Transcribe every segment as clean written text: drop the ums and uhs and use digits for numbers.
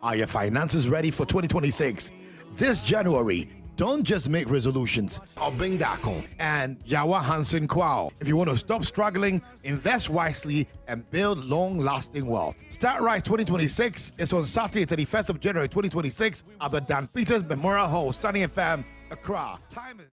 Are your finances ready for 2026? This January, don't just make resolutions. Obeng Darko and Yawa Hansen Kwao. If you want to stop struggling, invest wisely and build long-lasting wealth. Start Right 2026 is on Saturday, 31st of January 2026 at the Dan Peters Memorial Hall, Sunny FM, Accra. Time is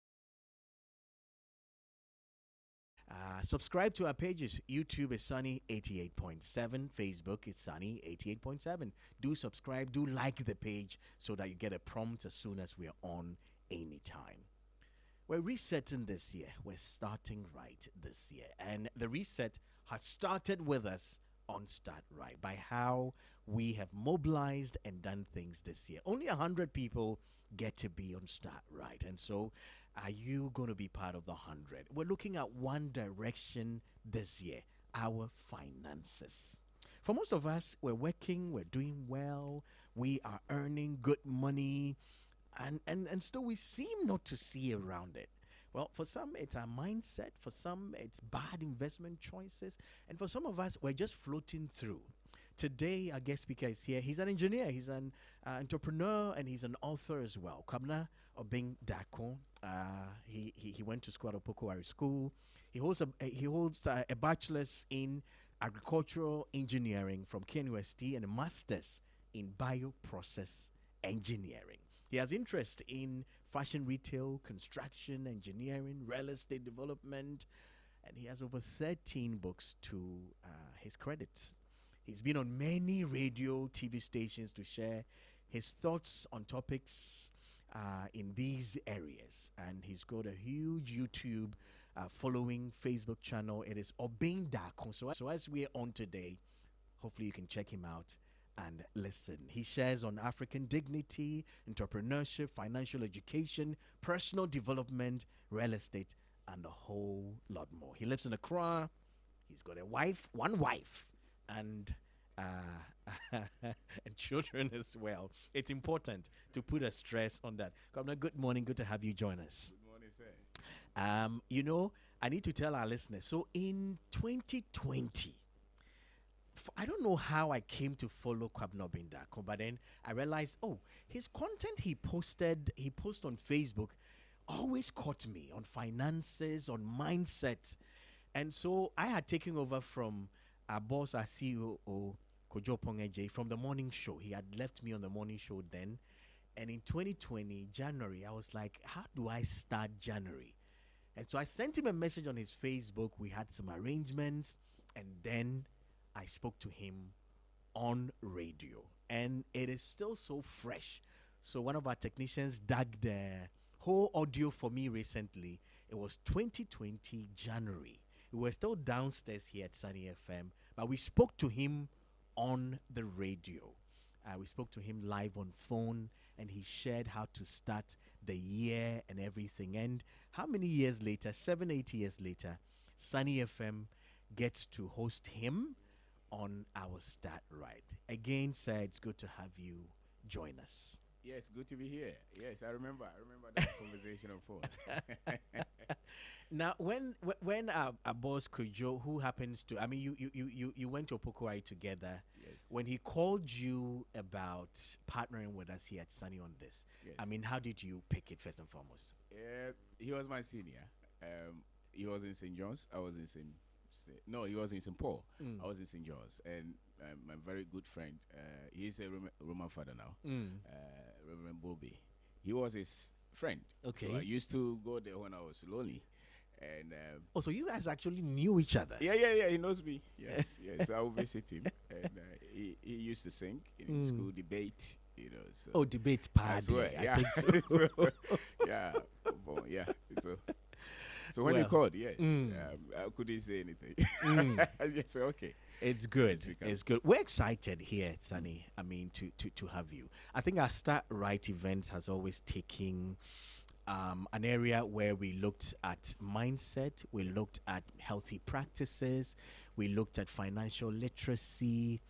Subscribe to our pages. YouTube is Sunny 88.7. Facebook is Sunny 88.7. Do subscribe. Do like the page so that you get a prompt as soon as we are on anytime. We're resetting this year. We're starting right this year. And the reset has started with us on Start Right by how we have mobilized and done things this year. Only 100 people get to be on Start Right. And so are you going to be part of the 100? We're looking at one direction this year, our finances. For most of us, we're working, we're doing well, we are earning good money, and still we seem not to see around it. Well, for some, it's our mindset. For some, it's bad investment choices. And for some of us, we're just floating through. Today, our guest speaker is here. He's an engineer, he's an entrepreneur, and he's an author as well. Kwabena Obeng Darko. He went to school at Opoko School. He holds a bachelor's in agricultural engineering from KNUST and a master's in Bioprocess Engineering. He has interest in fashion retail, construction, engineering, real estate development, and he has over 13 books to his credit. He's been on many radio, TV stations to share his thoughts on topics in these areas. And he's got a huge YouTube following Facebook channel. It is Obeng Darko. So as we're on today, hopefully you can check him out and listen. He shares on African dignity, entrepreneurship, financial education, personal development, real estate, and a whole lot more. He lives in Accra. He's got one wife, and and children as well. It's important to put a stress on that. Governor, good morning. Good to have you join us. Good morning, sir. I need to tell our listeners. So in 2020, I don't know how I came to follow Kwabena Obeng Darko, but then I realized, his content he posts on Facebook always caught me on finances, on mindset. And so I had taken over from our boss, our CEO, Kojo Pongeje, from the morning show. He had left me on the morning show then. And in 2020, January, I was like, how do I start January? And so I sent him a message on his Facebook. We had some arrangements. And then I spoke to him on radio. And it is still so fresh. So one of our technicians dug the whole audio for me recently. It was 2020 January. We were still downstairs here at Sunny FM, but we spoke to him on the radio. We spoke to him live on phone, and he shared how to start the year and everything. And how many years later, 7-8 years later, Sunny FM gets to host him on our Start Right. Again, sir, it's good to have you join us. Yes, good to be here. Yes, I remember that conversation on phone. Now, when our boss Kojo, who happens to, you went to Opokwai together. Yes. When he called you about partnering with us here at Sunny on this, Yes. How did you pick it first and foremost? He was my senior. He was in St. John's. I was in he was in St. Paul. I was in St. John's, and my very good friend. He's a Roman father now. Reverend Bobby. He was his friend. Okay. So I used to go there when I was lonely. And so you guys actually knew each other? Yeah. He knows me. Yes. So I would visit him, and he used to sing in school debate. So debate party. Well, yeah. I think so. Yeah. So when he called, yes, I couldn't say anything. I just said, okay. It's good. It's good. We're excited here at Sunny. To have you. I think our Start Right event has always taken an area where we looked at mindset, we looked at healthy practices, we looked at financial literacy.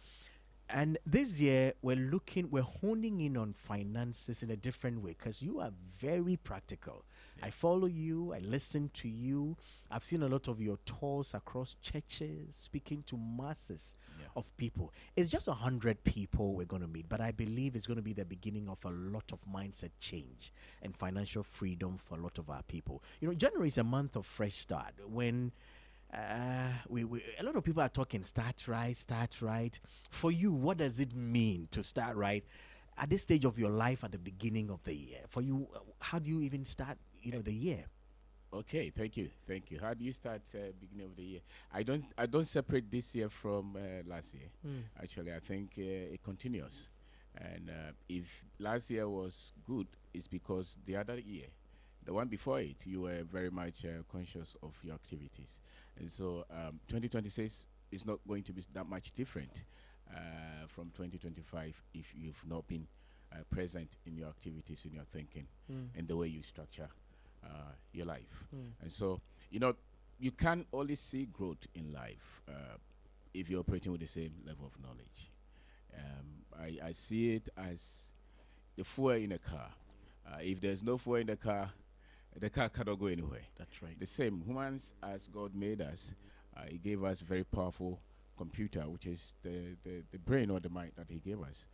And this year, we're honing in on finances in a different way because you are very practical. I follow you, I listen to you. I've seen a lot of your tours across churches, speaking to masses of people. It's just 100 people we're going to meet, but I believe it's going to be the beginning of a lot of mindset change and financial freedom for a lot of our people. You know, January is a month of fresh start when we a lot of people are talking start right. For you, what does it mean to start right at this stage of your life at the beginning of the year? For you, how do you even start, the year? Okay, thank you. How do you start beginning of the year? I don't separate this year from last year. Actually, I think it continues. And if last year was good, it's because the other year, the one before it, you were very much conscious of your activities. And so 2026 is not going to be that much different from 2025 if you've not been present in your activities, in your thinking, and the way you structure your life. And so, you can only see growth in life if you're operating with the same level of knowledge. I see it as the fuel in a car. If there's no fuel in the car cannot go anywhere. That's right. The same, humans, as God made us, He gave us very powerful computer, which is the brain or the mind that He gave us.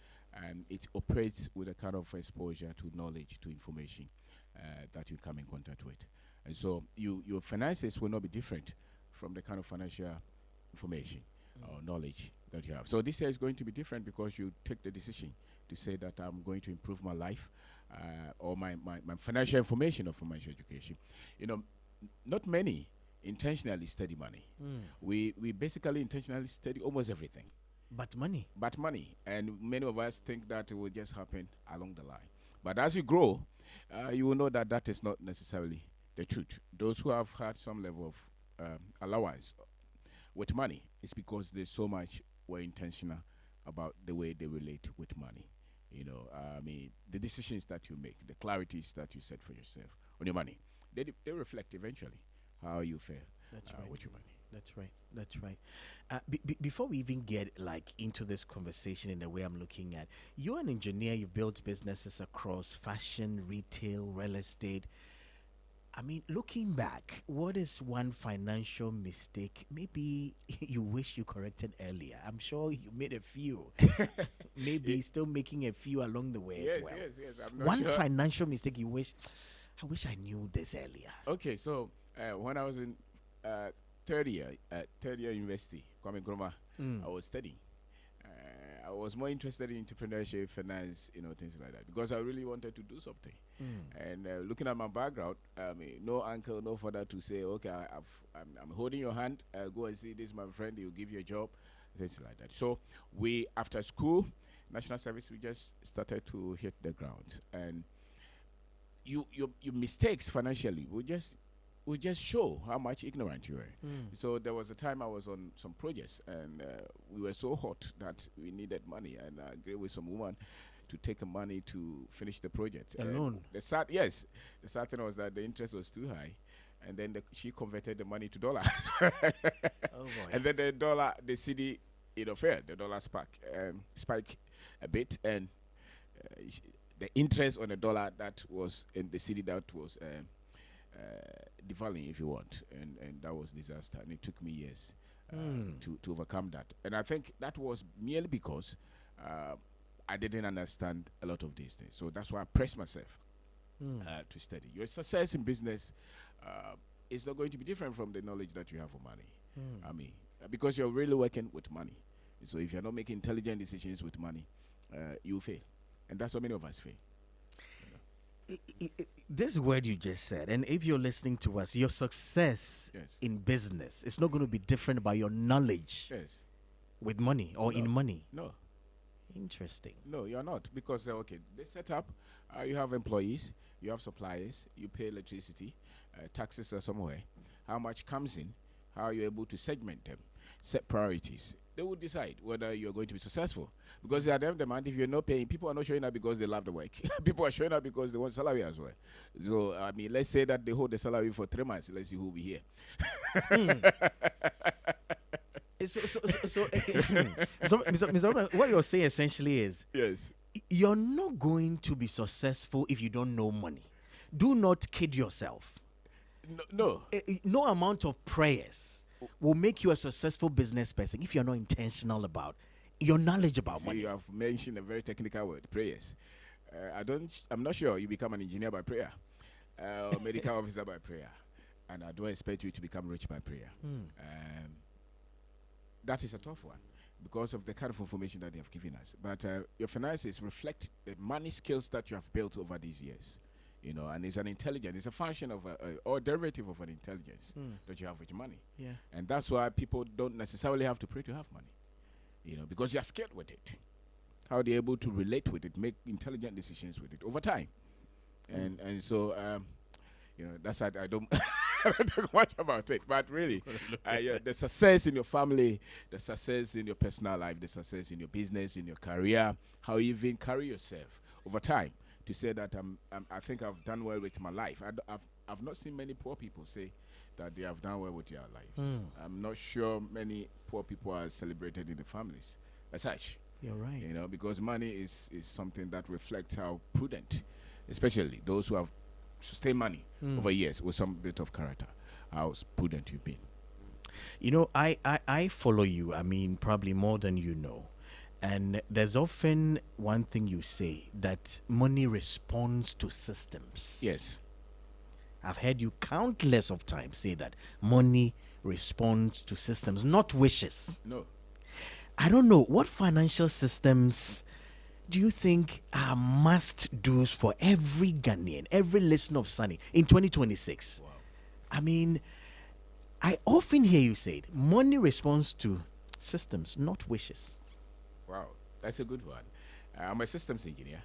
And it operates with a kind of exposure to knowledge, to information that you come in contact with. And so your finances will not be different from the kind of financial information or knowledge that you have. So this year is going to be different because you take the decision to say that I'm going to improve my life or my financial information or financial education. Not many intentionally study money. We basically intentionally study almost everything. But money. And many of us think that it will just happen along the line. But as you grow, you will know that that is not necessarily the truth. Those who have had some level of allowance with money, it's because there's so much were intentional about the way they relate with money. The decisions that you make, the clarities that you set for yourself on your money, they reflect eventually how you fare with your money. That's right. Before we even get into this conversation in the way I'm looking at, you're an engineer. You've built businesses across fashion, retail, real estate. I mean, looking back, what is one financial mistake maybe you wish you corrected earlier? I'm sure you made a few. Maybe still making a few along the way as well. Yes. I'm not one sure. financial mistake you wish, I wish I knew this earlier. Okay, so when I was in third year university, Kwame Nkrumah, I was studying. I was more interested in entrepreneurship, finance, things like that, because I really wanted to do something. And looking at my background, no uncle, no father to say, okay, I'm holding your hand, go and see this, my friend, he'll give you a job, things like that. So we, after school, national service, we just started to hit the ground. And your mistakes financially will just show how much ignorant you were. So there was a time I was on some projects, and we were so hot that we needed money, and I agreed with some woman to take money to finish the project. A loan? The sad thing was that the interest was too high, and then she converted the money to dollars. Oh boy. And then the cedi, fell. The dollar spike a bit, and the interest on the dollar that was in the cedi that was devaluing, if you want, and that was disaster, and it took me years to overcome that. And I think that was merely because I didn't understand a lot of these things. So that's why I pressed myself to study. Your success in business is not going to be different from the knowledge that you have for money. Because you're really working with money. So if you're not making intelligent decisions with money, you fail, and that's what many of us fail. This word you just said, and if you're listening to us, your success in business is not going to be different by your knowledge with money or in money. No. Interesting. No, you're not, because they set up, you have employees, you have suppliers, you pay electricity, taxes are somewhere. How much comes in, how are you able to segment them, set priorities. They will decide whether you're going to be successful. Because at the end of the month, if you're not paying, people are not showing up because they love the work. People are showing up because they want salary as well. So, let's say that they hold the salary for 3 months. Let's see who will be here. Mr. Obeng, what you're saying essentially is Yes. you're not going to be successful if you don't know money. Do not kid yourself. No. No amount of prayers will make you a successful business person if you're not intentional about your knowledge about See, money. you have mentioned a very technical word, prayers. I'm not sure you become an engineer by prayer, or medical officer by prayer, and I don't expect you to become rich by prayer. That is a tough one because of the kind of information that they have given us. But your finances reflect the money skills that you have built over these years. And it's an intelligence. It's a function of or derivative of an intelligence that you have with money. Yeah. And that's why people don't necessarily have to pray to have money. Because you're scared with it. How they're able to relate with it, make intelligent decisions with it over time. And so, that's I don't I don't talk much about it. But really, the success in your family, the success in your personal life, the success in your business, in your career, how you even carry yourself over time. To say that I think I've done well with my life. I've not seen many poor people say that they have done well with their life. I'm not sure many poor people are celebrated in the families as such. You're right. Because money is something that reflects how prudent, especially those who have sustained money over years with some bit of character, how prudent you've been. I follow you. I mean, probably more than you know. And there's often one thing you say, that money responds to systems. Yes. I've heard you countless of times say that money responds to systems, not wishes. No. I don't know, what financial systems do you think are must-dos for every Ghanaian, every listener of Sunny in 2026? Wow. I mean, I often hear you say it, money responds to systems, not wishes. Wow, that's a good one. I'm a systems engineer.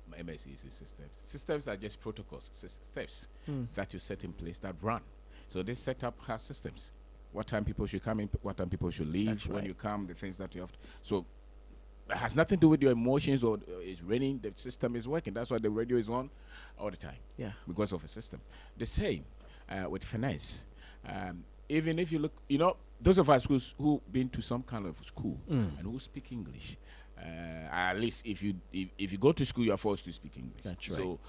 My MSc is in systems. Systems are just protocols, steps that you set in place that run. So this setup has systems. What time people should come in, what time people should leave, That's when right. you come, the things that you have to. So it has nothing to do with your emotions or it's raining, the system is working. That's why the radio is on all the time. Yeah. Because of a system. The same with finance. Even if you look, those of us who've been to some kind of school and who speak English, at least if you go to school, you are forced to speak English. That's right. So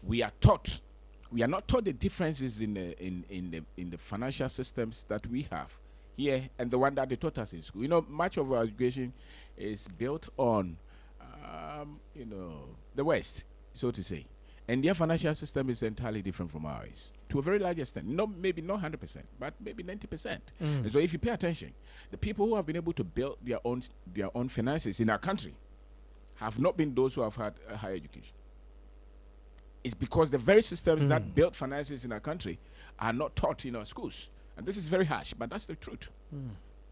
we are taught. We are not taught the differences in the financial systems that we have here and the one that they taught us in school. Much of our education is built on, the West, so to say. And their financial system is entirely different from ours to a very large extent. Maybe not 100%, but maybe 90%. And so if you pay attention, the people who have been able to build their own finances in our country have not been those who have had a higher education. It's because the very systems that built finances in our country are not taught in our schools. And this is very harsh, but that's the truth.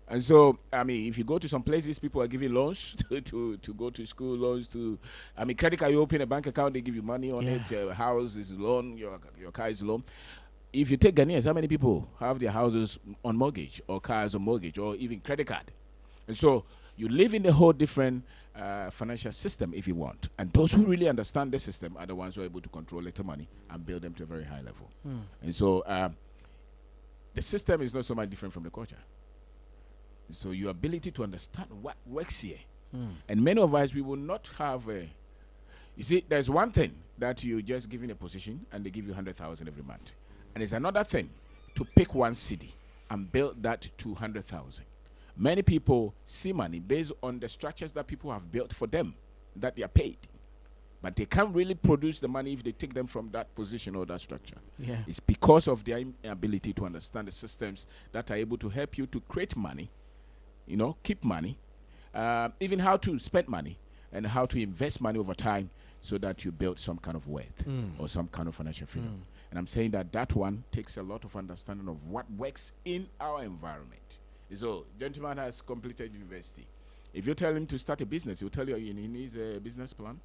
And so, if you go to some places, people are giving loans to go to school, loans to, credit card, you open a bank account, they give you money on it, your house is loan, your car is loan. If you take Ghanaians, how many people have their houses on mortgage or cars on mortgage or even credit card? And so you live in a whole different financial system if you want. And those who really understand the system are the ones who are able to control little money and build them to a very high level. And so the system is not so much different from the culture. So your ability to understand what works here. And many of us, we will not have a... You see, there's one thing that you just give in a position and they give you 100,000 every month. And it's another thing to pick one city and build that to 100,000. Many people see money based on the structures that people have built for them, that they are paid. But they can't really produce the money if they take them from that position or that structure. Yeah. It's because of their inability to understand the systems that are able to help you to create money, keep money, even how to spend money and how to invest money over time so that you build some kind of wealth or some kind of financial freedom. And I'm saying that one takes a lot of understanding of what works in our environment. So, gentleman has completed university. If you tell him to start a business, he'll tell you he needs a business plan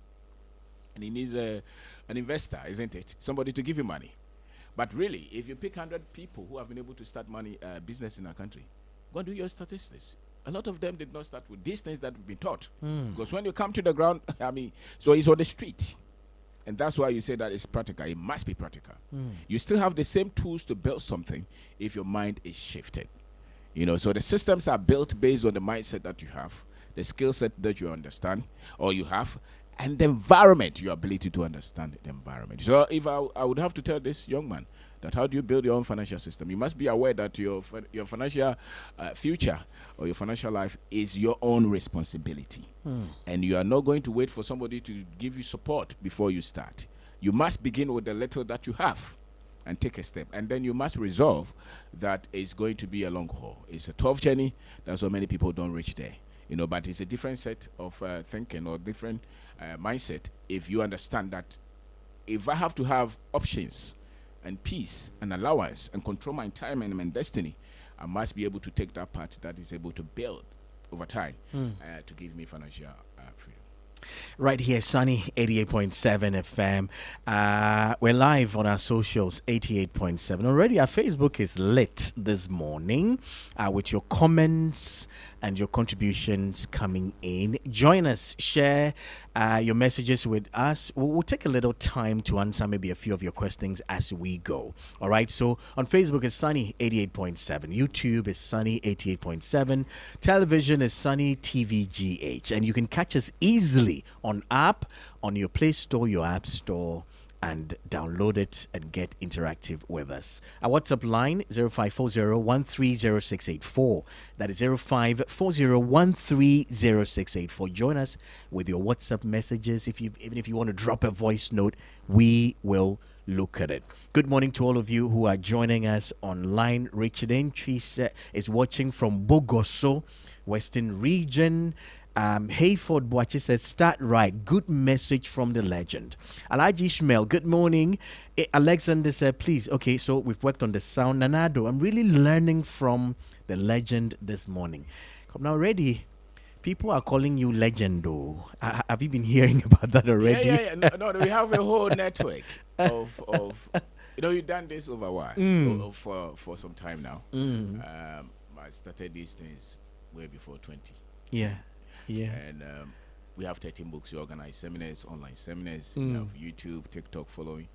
and he needs an investor, isn't it? Somebody to give you money. But really, if you pick 100 people who have been able to start business in our country, go and do your statistics. A lot of them did not start with these things that we've been taught. Because when you come to the ground, so it's on the street. And that's why you say that it's practical. It must be practical. You still have the same tools to build something if your mind is shifted. So the systems are built based on the mindset that you have, the skill set that you understand or you have, and the environment, your ability to understand the environment. So if I would have to tell this young man that how do you build your own financial system, you must be aware that your financial future or your financial life is your own responsibility. And you are not going to wait for somebody to give you support before you start. You must begin with the little that you have and take a step. And then you must resolve that it's going to be a long haul. It's a tough journey. That's why many people don't reach there. But it's a different set of thinking or different mindset if you understand that if I have to have options and peace and allowance and control my time and my destiny, I must be able to take that part that is able to build over time to give me financial freedom. Right here, Sunny 88.7 FM. We're live on our socials, 88.7. Already, our Facebook is lit this morning with your comments and your contributions coming in. Join us, share your messages with us. We'll take a little time to answer maybe a few of your questions as we go. All right, so on Facebook is Sunny 88.7. YouTube is Sunny 88.7. Television is Sunny TVGH. And you can catch us easily on app, on your Play Store, your App Store, and download it and get interactive with us. Our WhatsApp line 0540-130684. That is 0540-130684. Join us with your WhatsApp messages. Even if you want to drop a voice note, we will look at it. Good morning to all of you who are joining us online. Richard Entry is watching from Bogoso, Western Region. Hayford Boachi says, start right. Good message from the legend. Alaji Ishmael, good morning. Alexander said, please. Okay, so we've worked on the sound. Nanado, I'm really learning from the legend this morning. Come now, already, people are calling you legend, though. Have you been hearing about that already? Yeah. No, we have a whole network of you've done this over a while, for some time now. I started these things way before 20. Yeah. And we have 13 books. We organize seminars, online seminars. We have YouTube, TikTok following.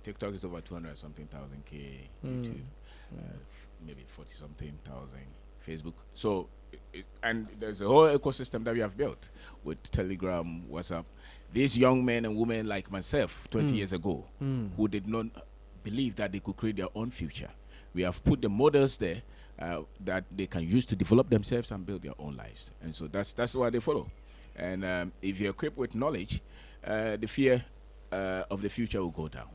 TikTok is over 200 something thousand K. YouTube, maybe 40 something thousand. Facebook. So, and there's a whole ecosystem that we have built with Telegram, WhatsApp. These young men and women like myself 20 years ago who did not believe that they could create their own future. We have put the models there that they can use to develop themselves and build their own lives. And so that's why they follow. And if you're equipped with knowledge, the fear of the future will go down.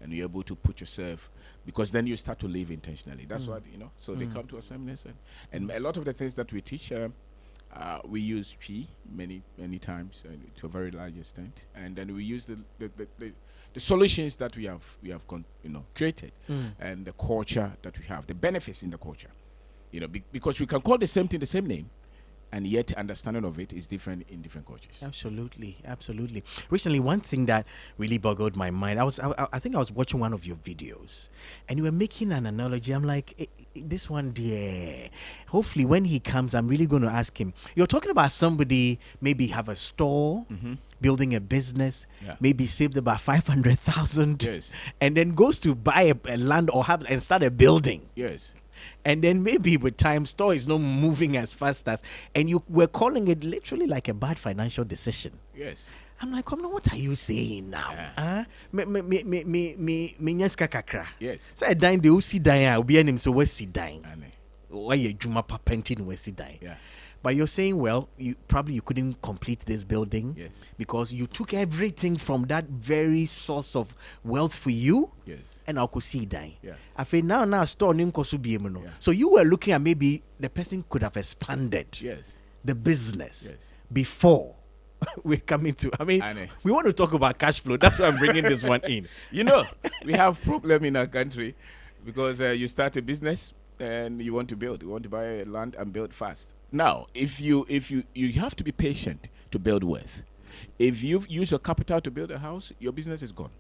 And you're able to put yourself, because then you start to live intentionally. That's what, so they come to our seminars. And a lot of the things that we teach, we use P many times to a very large extent. And then we use the solutions that we have created and the culture that we have, the benefits in the culture. Because we can call the same thing the same name, and yet understanding of it is different in different cultures. Absolutely. Recently, one thing that really boggled my mind, I think I was watching one of your videos, and you were making an analogy. I'm like, this one, dear. Hopefully, when he comes, I'm really going to ask him. You're talking about somebody maybe have a store, building a business, maybe saved about 500,000, and then goes to buy a land or and start a building. Yes. And then maybe with time, store is not moving as fast as, and you were calling it literally like a bad financial decision. Yes. I'm like, come on, what are you saying now? Yes. So I dine the Usi Dine, I'll be an so what's he dying? Why you Juma painting what's he dying? Yeah. But you're saying, well, you couldn't complete this building because you took everything from that very source of wealth for you. Yes. And I could see dying. Yeah. I feel now store So you were looking at maybe the person could have expanded the business before we're coming to. I mean, we want to talk about cash flow. That's why I'm bringing this one in. We have problem in our country because you start a business and you want to build. You want to buy a land and build fast. Now, if you have to be patient to build wealth. If you've used your capital to build a house, your business is gone.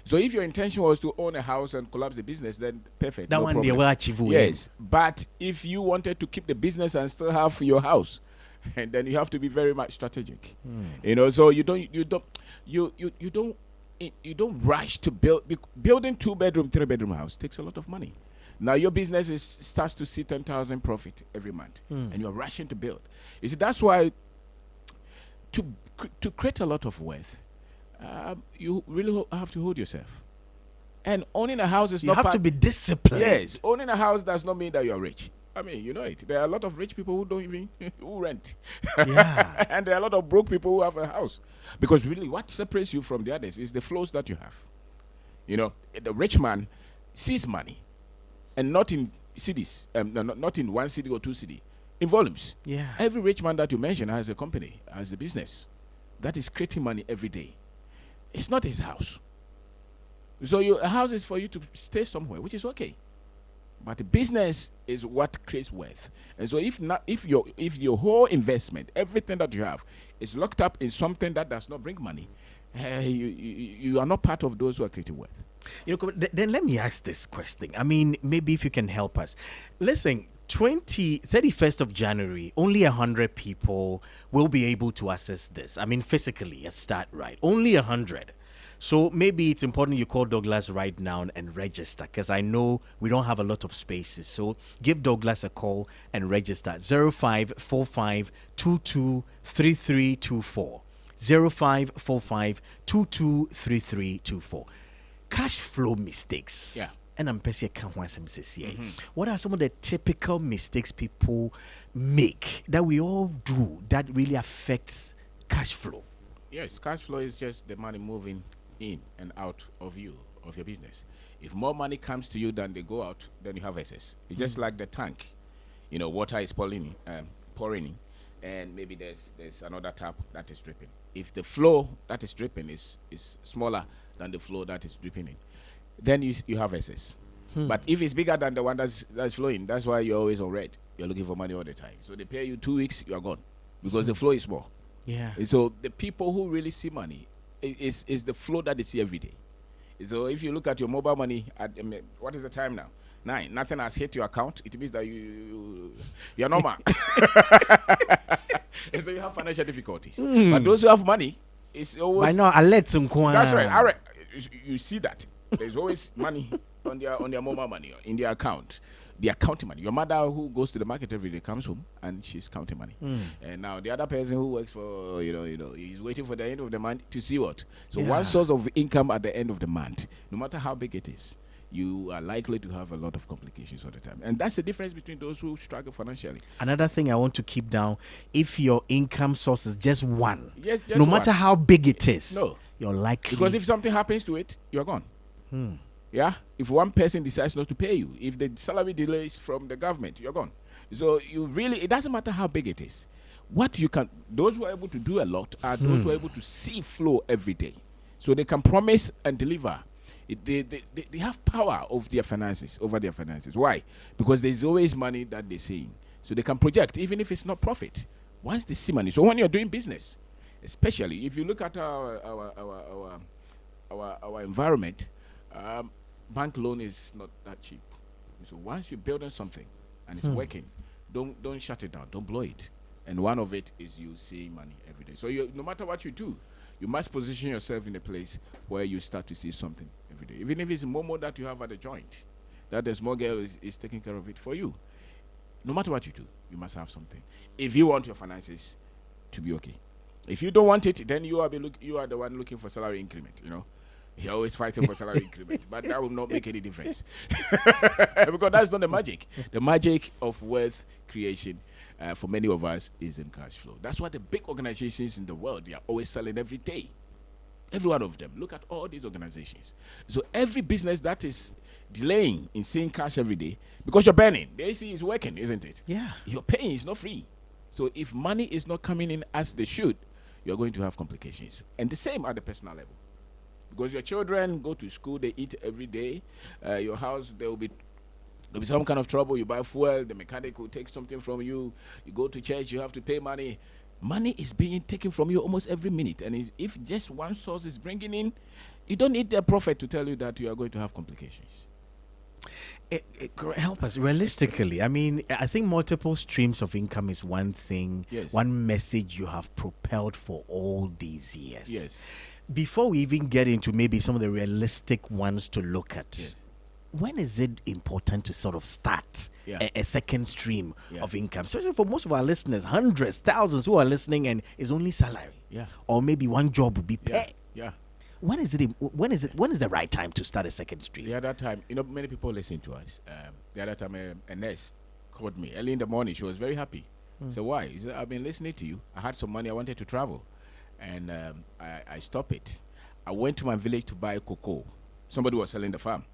So if your intention was to own a house and collapse the business, then perfect. That no one problem. they will achieve. Yes, but if you wanted to keep the business and still have your house, and then you have to be very much strategic. So you don't rush to build. Building 2-bedroom, 3-bedroom house takes a lot of money. Now your business starts to see 10,000 profit every month, and you're rushing to build. You see, that's why to create a lot of wealth, you really have to hold yourself. And owning a house is You not have to be disciplined. Yes, owning a house does not mean that you're rich. I mean, you know it. There are a lot of rich people who don't even who rent. Yeah. And there are a lot of broke people who have a house. Because really, what separates you from the others is the flows that you have. You know, the rich man sees money, and not in cities, not in one city or two cities, in volumes. Yeah. Every rich man that you mention has a company, has a business that is creating money every day. It's not his house. So a house is for you to stay somewhere, which is okay. But the business is what creates wealth. And so if your whole investment, everything that you have, is locked up in something that does not bring money, you are not part of those who are creating wealth. You know, then let me ask this question. I mean, maybe if you can help us. Listen, 31st of January, only 100 people will be able to access this. I mean, physically, let's start right. Only 100. So maybe it's important you call Douglas right now and register, because I know we don't have a lot of spaces. So give Douglas a call and register. 0545223324. 0545223324. Cash flow mistakes. Yeah. And I'm what are some of the typical mistakes people make that we all do that really affects cash flow? Yes, cash flow is just the money moving in and out of your business. If more money comes to you than they go out, then you have excess. It's just like the tank. You know, water is pouring in, and maybe there's another tap that is dripping. If the flow that is dripping is smaller than the flow that is dripping in, then you have excess. But if it's bigger than the one that's flowing, that's why you're always on red. You're looking for money all the time. So they pay you 2 weeks, you're gone, because the flow is small. Yeah. And so the people who really see money is the flow that they see every day. So if you look at your mobile money, what is the time now? 9. Nothing has hit your account. It means that you're normal. And so you have financial difficulties. But those who have money, it's always. I know. That's right. You see that there's always money on their mobile money in their account. They are counting money. Your mother who goes to the market every day comes home and she's counting money. And now the other person who works for, he's waiting for the end of the month to see what. So one source of income at the end of the month, no matter how big it is, you are likely to have a lot of complications all the time. And that's the difference between those who struggle financially. Another thing I want to keep down, if your income source is just one, yes, just no one. matter how big it is, no, you're likely. Because if something happens to it, you're gone. Yeah, if one person decides not to pay you, if the salary delays from the government, you're gone. So it doesn't matter how big it is. Those who are able to do a lot are those who are able to see flow every day. So they can promise and deliver. They have power over their finances. Why? Because there's always money that they're seeing. So they can project, even if it's not profit. Once they see money. So when you're doing business, especially if you look at our environment, bank loan is not that cheap. So once you're building something and it's working, don't shut it down. Don't blow it. And one of it is you see money every day. So no matter what you do, you must position yourself in a place where you start to see something every day. Even if it's a momo that you have at the joint, that the small girl is taking care of it for you. No matter what you do, you must have something. If you want your finances to be okay. If you don't want it, then you are the one looking for salary increment, You're always fighting for salary increment, but that will not make any difference. Because that's not the magic. The magic of wealth creation for many of us is in cash flow. That's why the big organizations in the world, they are always selling every day. Every one of them. Look at all these organizations. So every business that is delaying in seeing cash every day, because you're burning, the AC is working, isn't it? Yeah. You're paying, it's not free. So if money is not coming in as they should, you're going to have complications. And the same at the personal level. Because your children go to school, they eat every day. Your house, there'll be some kind of trouble. You buy fuel, the mechanic will take something from you. You go to church, you have to pay money. Money is being taken from you almost every minute. And if just one source is bringing in, you don't need a prophet to tell you that you are going to have complications. Help us realistically. I mean, I think multiple streams of income is one thing, one message you have propelled for all these years. Yes. Before we even get into maybe some of the realistic ones to look at, when is it important to sort of start a second stream of income? Especially for most of our listeners, hundreds, thousands who are listening, and it's only salary. Or maybe one job would be pay. When is the right time to start a second stream? The other time, many people listen to us. The other time, a nurse called me early in the morning. She was very happy. So why? He said, I've been listening to you. I had some money. I wanted to travel, and I stopped it. I went to my village to buy cocoa. Somebody was selling the farm,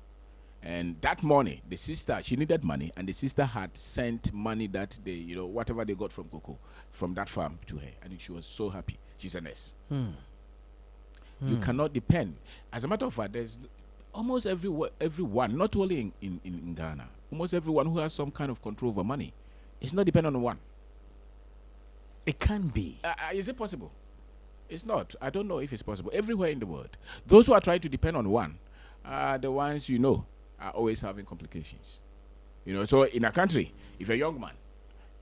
and that morning, the sister, she needed money, and the sister had sent money that they, whatever they got from cocoa from that farm to her, and she was so happy. She's a nurse. You cannot depend. As a matter of fact, there's almost everyone, not only in Ghana, almost everyone who has some kind of control over money, it's not dependent on one. It can be. Is it possible? It's not. I don't know if it's possible. Everywhere in the world, those who are trying to depend on one are the ones are always having complications. So in a country, if you're a young man,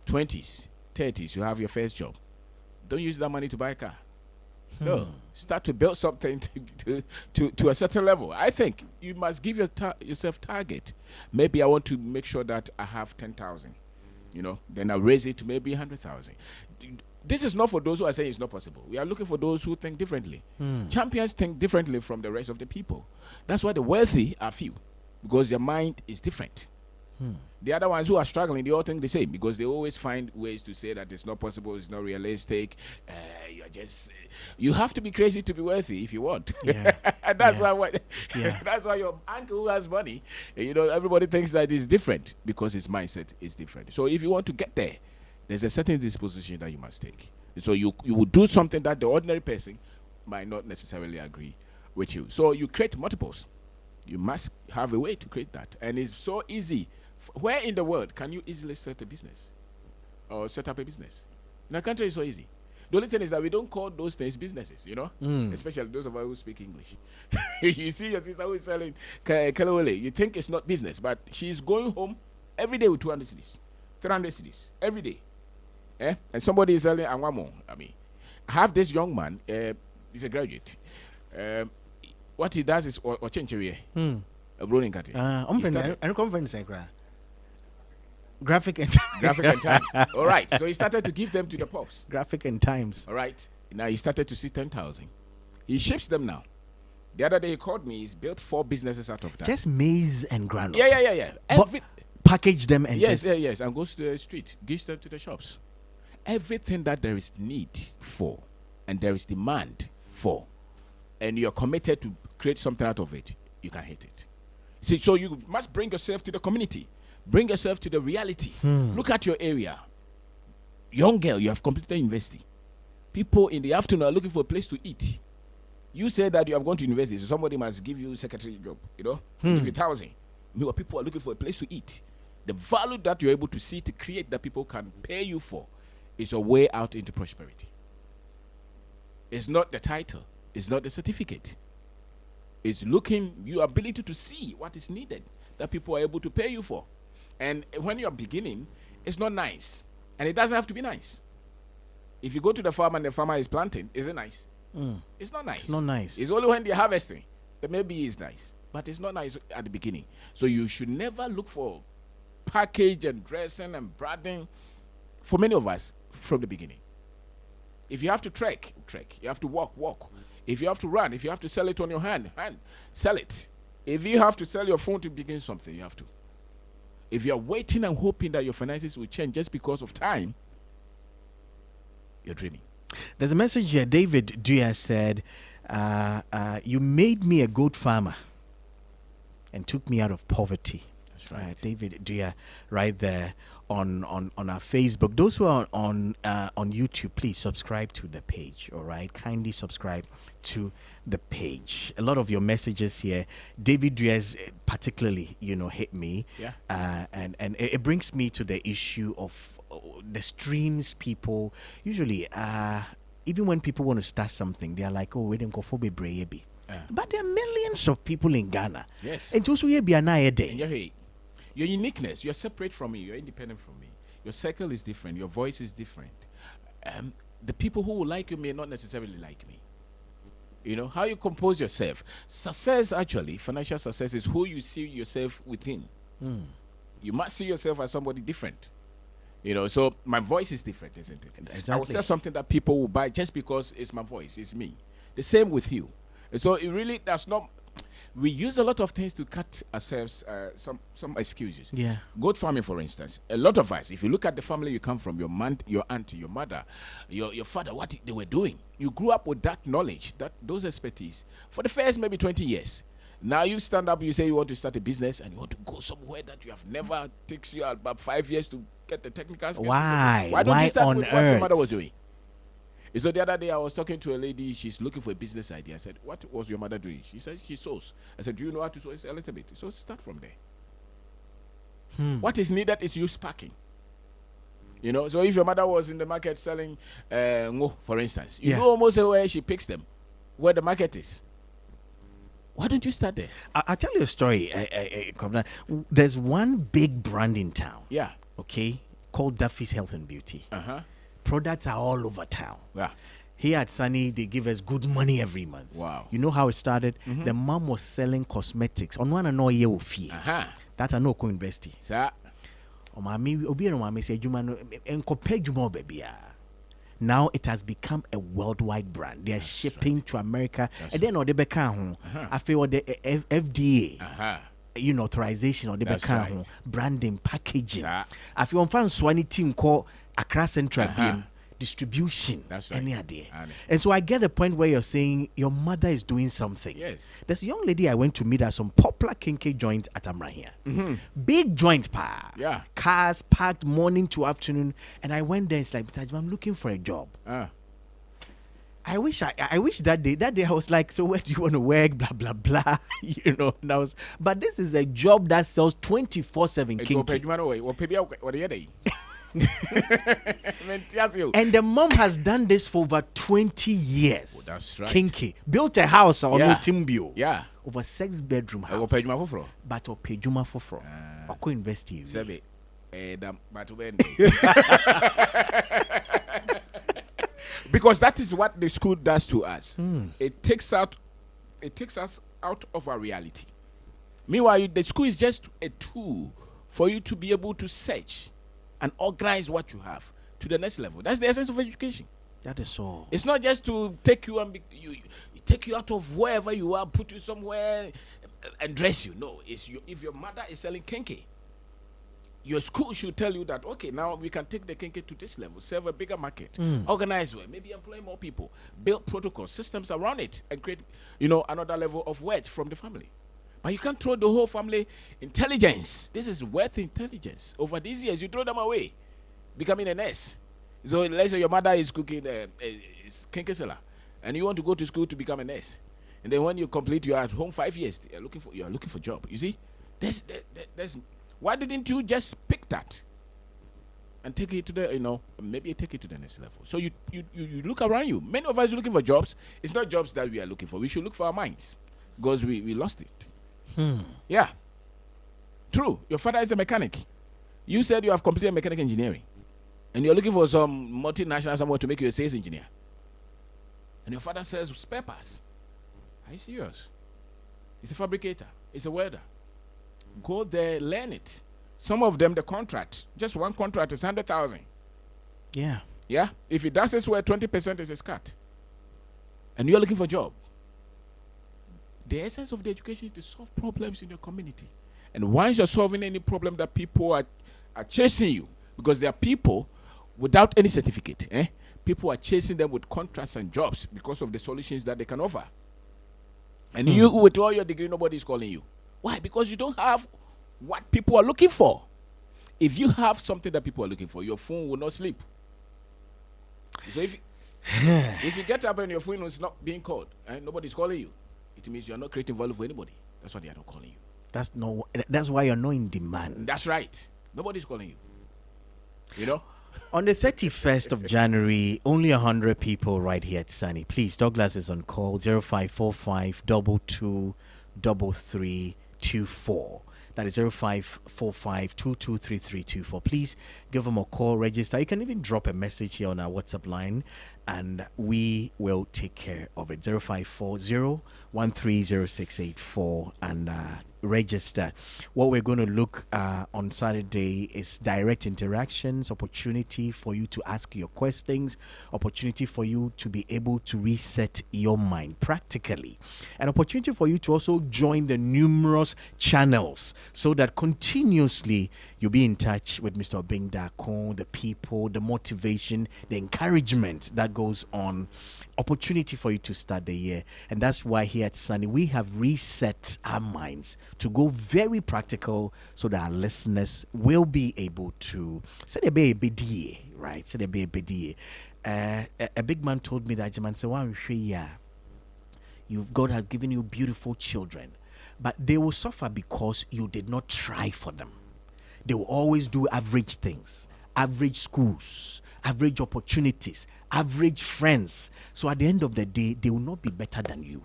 20s, 30s, you have your first job, don't use that money to buy a car. No, start to build something to a certain level. I think you must give yourself target. Maybe I want to make sure that I have 10,000. Then I raise it to maybe 100,000. This is not for those who are saying it's not possible. We are looking for those who think differently. Champions think differently from the rest of the people. That's why the wealthy are few, because their mind is different. The other ones who are struggling, they all think the same, because they always find ways to say that it's not possible, it's not realistic. You have to be crazy to be wealthy if you want. That's why your uncle who has money, everybody thinks that it's different because his mindset is different. So if you want to get there, there's a certain disposition that you must take. So you will do something that the ordinary person might not necessarily agree with you. So you create multiples. You must have a way to create that. And it's so easy. Where in the world can you easily set a business or set up a business? In our country, it's so easy. The only thing is that we don't call those things businesses, especially those of us who speak English. You see your sister who is selling kelewele. You think it's not business, but she's going home every day with 200 cedis, 300 cedis, every day. And somebody is selling anwamo. I have this young man, he's a graduate. What he does is ochenchewe. A rolling cutting. Graphic and Times. All right. So he started to give them to the post. Graphic and Times. All right. Now he started to see 10,000. He ships them now. The other day he called me. He's built 4 businesses out of that. Just maize and granules. Yeah. Package them and yes, and goes to the street, gives them to the shops. Everything that there is need for, and there is demand for, and you're committed to create something out of it, you can hit it. See, so you must bring yourself to the community. Bring yourself to the reality. Look at your area. Young girl, you have completed university. People in the afternoon are looking for a place to eat. You say that you have gone to university, so somebody must give you a secretary job, give you 1,000. Meanwhile, people are looking for a place to eat. The value that you're able to see to create that people can pay you for is a way out into prosperity. It's not the title. It's not the certificate. It's your ability to see what is needed that people are able to pay you for. And when you're beginning, it's not nice. And it doesn't have to be nice. If you go to the farm and the farmer is planting, is it nice? It's not nice. It's not nice. It's only when they're harvesting that maybe it's nice. But it's not nice at the beginning. So you should never look for package and dressing and branding for many of us from the beginning. If you have to trek. You have to walk. If you have to run, if you have to sell it on your hand, sell it. If you have to sell your phone to begin something, you have to. If you are waiting and hoping that your finances will change just because of time, you're dreaming. There's a message here. David Duya said, you made me a goat farmer and took me out of poverty. That's right. David Duya, right there on our Facebook. Those who are on YouTube, please subscribe to the page. All right, kindly subscribe to the page. A lot of your messages here, David Duya particularly, hit me. And it brings me to the issue of the streams. People usually, even when people want to start something, they are like, oh, we don't go for baby. But there are millions of people in Ghana. Yes. And also here be an day. Your uniqueness, you're separate from me, you're independent from me. Your circle is different, your voice is different. The people who will like you may not necessarily like me. You know, how you compose yourself. Success, actually, financial success is who you see yourself within. You must see yourself as somebody different. You know, so my voice is different, isn't it? Exactly. I will sell something that people will buy just because it's my voice, it's me. The same with you. So it really does not. We use a lot of things to cut ourselves some excuses. Yeah. Goat farming, for instance. A lot of us, if you look at the family you come from, your auntie, your mother, your father, what they were doing, you grew up with that knowledge, those expertise for the first maybe 20 years. Now you stand up, you say you want to start a business and you want to go somewhere that you have never, takes you about 5 years to get the technical skills. Why? Why don't you start on with earth? what your mother was doing? So the other day I was talking to a lady, she's looking for a business idea. I said, what was your mother doing? She said she sews. I said, do you know how to sew? A little bit. So start from there. What is needed is you sparking. You know, so if your mother was in the market selling ngo, for instance, you know almost where she picks them, where the market is. Why don't you start there? I'll tell you a story. Kwabena. There's one big brand in town. Yeah. Okay, called Duffy's Health and Beauty. Products are all over town. Yeah. Here at Sunny, they give us good money every month. Wow. You know how it started? The mom was selling cosmetics on one and no year of fee. That's a no co-university. Sir. O mami obi no mami say juma no enkope juma baby. Now it has become a worldwide brand. They are shipping to America. And then they become I feel the FDA. You know, authorization or the become branding, packaging. I feel on fan swani team called Accra Central game distribution. That's right. Any idea? And so I get the point where you're saying your mother is doing something. Yes. There's a young lady I went to meet at some popular kinky joint at Amra here. Big joint pa. Yeah. Cars parked morning to afternoon. And I went there, it's like, I'm looking for a job. I wish that day I was like, so where do you want to work? Blah blah blah. You know, and I was, but this is a job that sells 24/7 kinky. And the mom has done this for over 20 years. Oh, that's right. Kinky. Built a house on Timbio. Yeah. Over 6-bedroom house. But o pejuma foforo. Oko investi. Because that is what the school does to us. It takes us out of our reality. Meanwhile, the school is just a tool for you to be able to search and organize what you have to the next level. That's the essence of education. That is all. It's not just to take you and take you out of wherever you are, put you somewhere and dress you. No, it's you. If your mother is selling kinky, your school should tell you that, okay, now we can take the kinky to this level, serve a bigger market, organize well, maybe employ more people, build protocols, systems around it, and create, another level of wealth from the family. But you can't throw the whole family intelligence. This is wealth intelligence. Over these years, you throw them away, becoming a nurse. So let's say your mother is cooking is kinky seller, and you want to go to school to become a nurse, and then when you complete, you are at home 5 years. You are looking for job. You see, there's why didn't you just pick that and take it to the maybe take it to the next level? So you look around you. Many of us are looking for jobs. It's not jobs that we are looking for. We should look for our minds because we lost it. Yeah. True. Your father is a mechanic. You said you have completed mechanical engineering. And you're looking for some multinational somewhere to make you a sales engineer. And your father says spare parts. Are you serious? He's a fabricator. He's a welder. Go there, learn it. Some of them, the contract, just one contract is 100,000. Yeah. Yeah. If he does this where 20% is his cut, and you're looking for a job, the essence of the education is to solve problems in your community. And once you're solving any problem that people are chasing you, because there are people without any certificate, people are chasing them with contracts and jobs because of the solutions that they can offer. And you, with all your degree, nobody is calling you. Why? Because you don't have what people are looking for. If you have something that people are looking for, your phone will not sleep. So if you get up and your phone is not being called and nobody's calling you, it means you're not creating value for anybody. That's why they are not calling you. That's why you're not in demand. That's right. Nobody's calling you. On the 31st of January, only 100 people right here at Sunny. Please, Douglas is on call 0545 22 3324. That is 0545 223324. Please give them a call, register. You can even drop a message here on our WhatsApp line. and we will take care of it. 0540 and register. What we're going to look on Saturday is direct interactions, opportunity for you to ask your questions, opportunity for you to be able to reset your mind practically, an opportunity for you to also join the numerous channels so that continuously you'll be in touch with Mr. Obeng Darko, the people, the motivation, the encouragement that goes on. Opportunity for you to start the year. And that's why here at Sunny, we have reset our minds to go very practical so that our listeners will be able to say they be a BDA, right? Say they be a BDA. A big man told me that, man said, God has given you beautiful children, but they will suffer because you did not try for them. They will always do average things, average schools, average opportunities, average friends. So at the end of the day, they will not be better than you.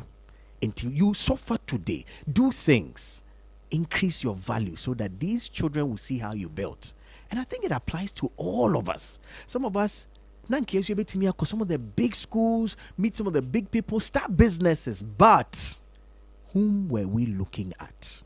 Until you suffer today, do things, increase your value so that these children will see how you built. And I think it applies to all of us. Some of us, some of the big schools, meet some of the big people, start businesses, but whom were we looking at?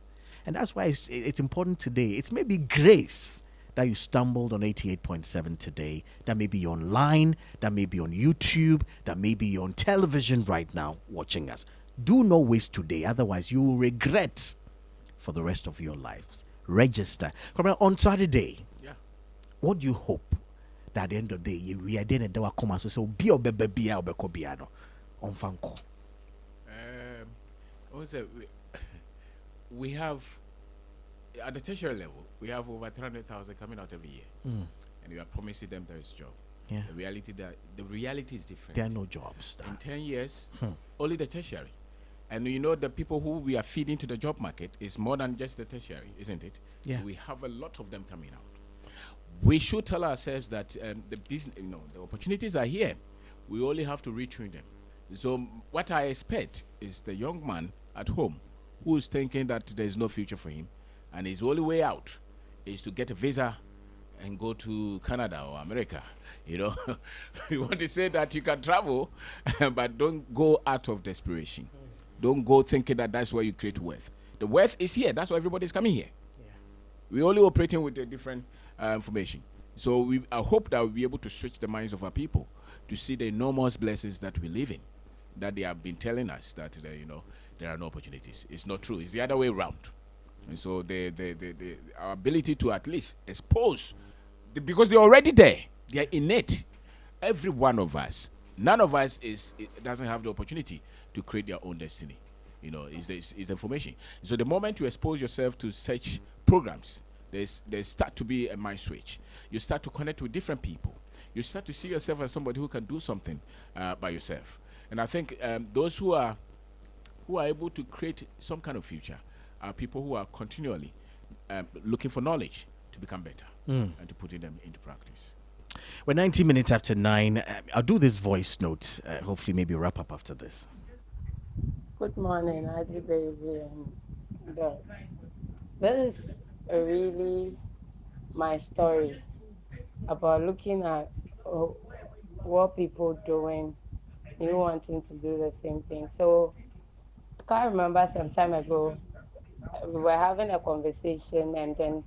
And that's why it's important today. It's maybe grace that you stumbled on 88.7 today, that may be online, that may be on YouTube, that may be on television right now watching us. Do not waste today, otherwise you will regret for the rest of your lives. Register. On Saturday, what do you hope that at the end of the day, you read in and come out so be on Fanko? We have, at the tertiary level, we have over 300,000 coming out every year. And we are promising them there is a job. Yeah. The reality is different. There are no jobs. In 10 years, only the tertiary. And you know, the people who we are feeding to the job market is more than just the tertiary, isn't it? Yeah. So we have a lot of them coming out. We should tell ourselves that the business, the opportunities are here. We only have to retrain them. So what I expect is the young man at home who is thinking that there is no future for him, and his only way out is to get a visa and go to Canada or America. We want to say that you can travel, but don't go out of desperation. Don't go thinking that that's where you create wealth. The wealth is here. That's why everybody's coming here. We're only operating with a different information. So I hope that we'll be able to switch the minds of our people to see the enormous blessings that we live in, that they have been telling us that there are no opportunities. It's not true. It's the other way around. And so our ability to at least expose, because they're already there, they're innate. Every one of us, none of us doesn't have the opportunity to create their own destiny. Is the information. So the moment you expose yourself to such programs, there start to be a mind switch. You start to connect with different people. You start to see yourself as somebody who can do something by yourself. And I think those who are able to create some kind of future are people who are continually looking for knowledge to become better and to putting them into practice. We're 19 minutes after 9. I'll do this voice note. Hopefully, maybe wrap up after this. Good morning, Adi Baby. And this is really my story about looking at what people doing, you wanting to do the same thing. So I can't remember some time ago, we were having a conversation, and then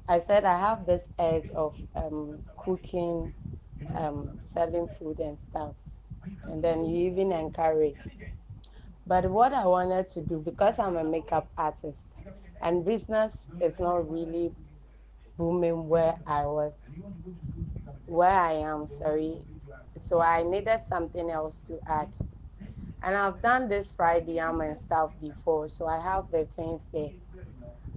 I said I have this edge of cooking, selling food and stuff. And then you even encourage. But what I wanted to do, because I'm a makeup artist and business is not really booming where I am, sorry. So I needed something else to add. And I've done this fried yam and stuff before, so I have the things there.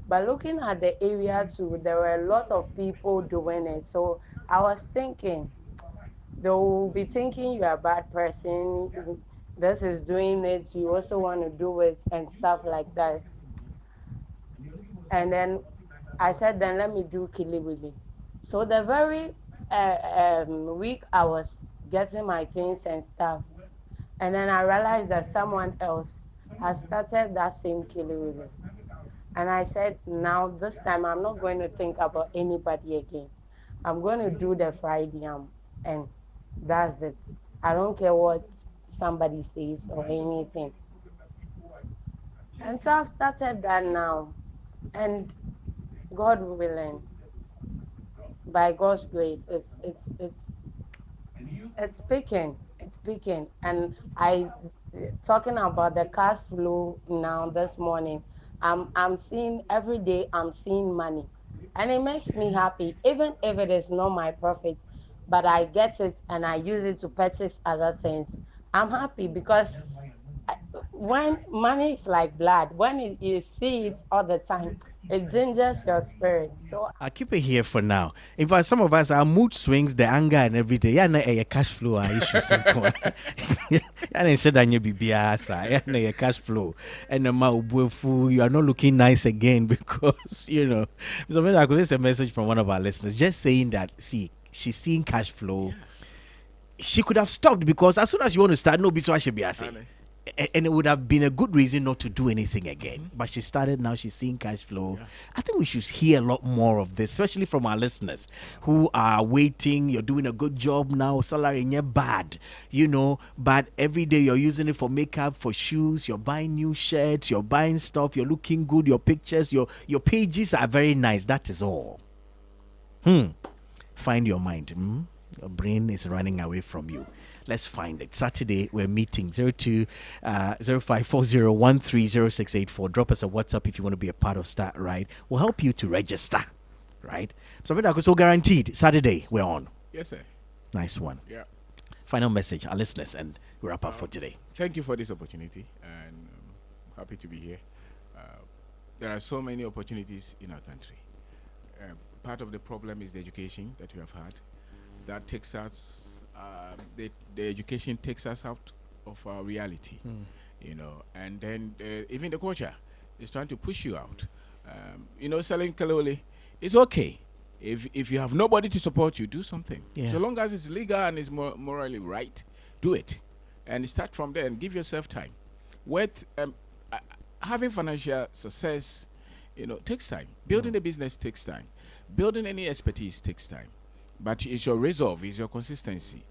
But looking at the area too, there were a lot of people doing it. So I was thinking, they will be thinking you're a bad person, this is doing it, you also want to do it and stuff like that. And then I said, then let me do Kiliwili. So the very week I was getting my things and stuff, and then I realized that someone else has started that same Kiliwili. And I said, now this time I'm not going to think about anybody again. I'm going to do the fried yam and That's it. I don't care what somebody says or anything. And so I've started that now. And God willing, by God's grace, it's speaking. It's speaking. And I talking about the cash flow now this morning. I'm seeing every day I'm seeing money. And it makes me happy, even if it is not my profit, but I get it and I use it to purchase other things. I'm happy because when money is like blood, when you see it all the time, it gingers your spirit. So I'll keep it here for now. In fact, some of us, our mood swings, the anger and everything. Yeah, a cash flow issue. Yeah, yeah, cash flow. And you are not looking nice again because, So maybe I could say a message from one of our listeners just saying that, see, she's seeing cash flow. Yeah. She could have stopped because as soon as you want to start, no, so I should be asking. And it would have been a good reason not to do anything again. But she started, now she's seeing cash flow. Yeah. I think we should hear a lot more of this, especially from our listeners who are waiting. You're doing a good job now, salary in your bad, but every day you're using it for makeup, for shoes, you're buying new shirts, you're buying stuff, you're looking good, your pictures, your pages are very nice. That is all. Find your mind. Your brain is running away from you. Let's find it. Saturday, we're meeting 0540130684. Drop us a WhatsApp if you want to be a part of Start Right. We'll help you to register, right? So guaranteed. Saturday, we're on. Yes, sir. Nice one. Yeah. Final message, our listeners, and we'll wrap up for today. Thank you for this opportunity, and I'm happy to be here. There are so many opportunities in our country. Part of the problem is the education that we have had. That takes us, the education takes us out of our reality, and then even the culture is trying to push you out. Selling kalole is okay. If you have nobody to support you, do something. Yeah. So long as it's legal and it's morally right, do it. And start from there and give yourself time. Having financial success, takes time. Building a business takes time. Building any expertise takes time. But it's your resolve, it's your consistency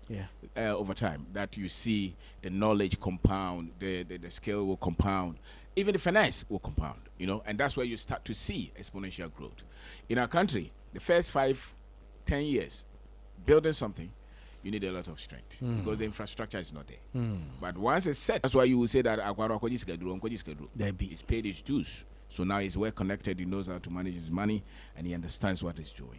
over time that you see the knowledge compound, the skill will compound, even the finance will compound, and that's where you start to see exponential growth. In our country, the first 5-10 years, building something, you need a lot of strength because the infrastructure is not there. But once it's set, that's why you will say that he's paid his dues. So now he's well connected, he knows how to manage his money, and he understands what he's doing.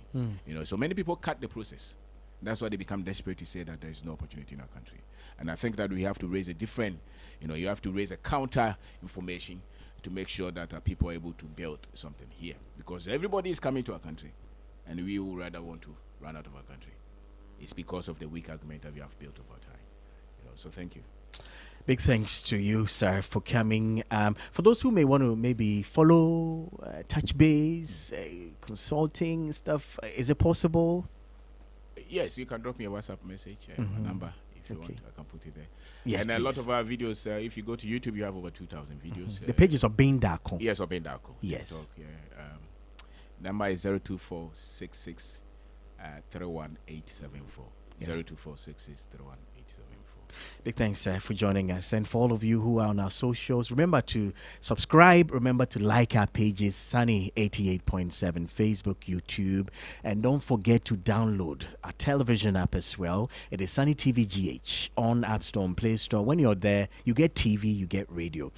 So many people cut the process. That's why they become desperate to say that there is no opportunity in our country. And I think that we have to raise a different, you have to raise a counter information to make sure that people are able to build something here. Because everybody is coming to our country, and we will rather want to run out of our country. It's because of the weak argument that we have built over time. So thank you. Big thanks to you, sir, for coming. For those who may want to maybe follow, touch base, consulting stuff, is it possible? Yes, you can drop me a WhatsApp message, my number, if you want. I can put it there. Yes, and please. A lot of our videos, if you go to YouTube, you have over 2,000 videos. The page is Obeng Darko. Yes, Obeng Darko. Yes. TikTok, number is 02466 31874. 02466 31874. Big thanks for joining us. And for all of you who are on our socials, remember to subscribe. Remember to like our pages, Sunny 88.7, Facebook, YouTube. And don't forget to download our television app as well. It is Sunny TV GH on App Store and Play Store. When you're there, you get TV, you get radio.